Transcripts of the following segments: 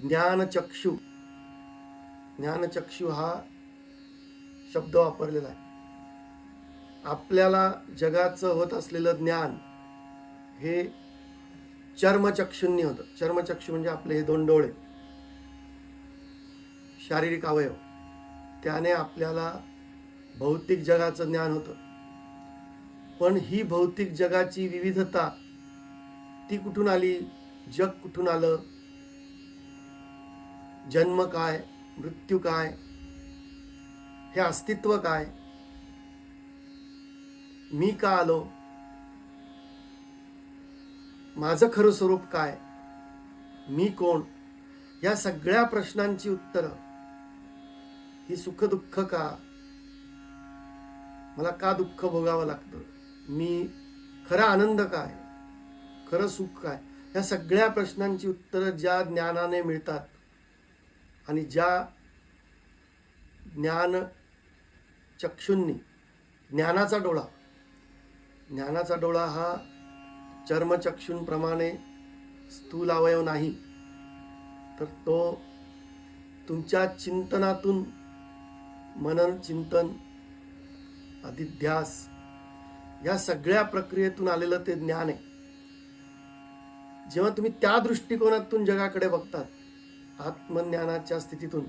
ज्ञानचक्षु, ज्ञानचक्षु हा शब्द वापरलेला आहे. आपल्याला जगाचं होत असलेलं ज्ञान हे चर्मचक्षूंनी होतं. चर्मचक्षू म्हणजे आपले हे 2 डोळे, शारीरिक अवयव. त्याने आपल्याला भौतिक जगाचं ज्ञान होतं. पण ही भौतिक जगाची विविधता ती कुठून आली? जग कुठून आलं? जन्म काय, मृत्यू काय, हे अस्तित्व काय, मी का आलो, माझं खरं स्वरूप काय, मी कोण, या सगळ्या प्रश्नांची उत्तरं, ही सुख दुःख का, मला का दुःख भोगावं लागतं, मी खरा आनंद काय, खरं सुख काय, या सगळ्या प्रश्नांची उत्तरं ज्या ज्ञानाने मिळतात आणि ज्या ज्ञान चक्षुंनी, ज्ञानाचा डोळा हा चर्मचक्षूंप्रमाणे स्थूल अवयव नाही, तर तो तुमच्या चिंतनातून, मनन चिंतन अधिध्यास या सगळ्या प्रक्रियेतून आलेलं ते ज्ञान आहे. जेव्हा तुम्ही त्या दृष्टिकोनातून जगाकडे बघतात, आत्मज्ञानाच्या स्थितीतून,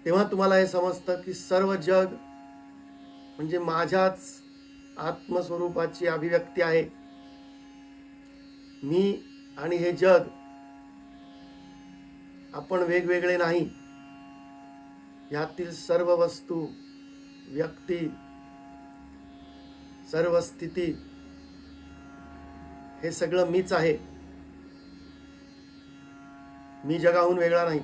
तेव्हा तुम्हाला हे समजतं की सर्व जग म्हणजे माझ्याच आत्मस्वरूपाची अभिव्यक्ती आहे. मी आणि हे जग आपण वेगवेगळे नाही. यातील सर्व वस्तू, व्यक्ती, सर्व स्थिती हे सगळं मीच आहे. मी जगाहून वेगळा नाही.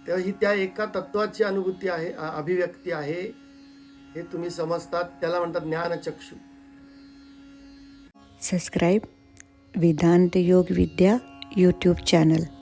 तेव्हा ही त्या एका तत्वाची अनुभूती आहे, अभिव्यक्ती आहे. हे तुम्ही समजतात, त्याला म्हणतात ज्ञानचक्षु. Subscribe Vedanta Yog Vidya YouTube channel.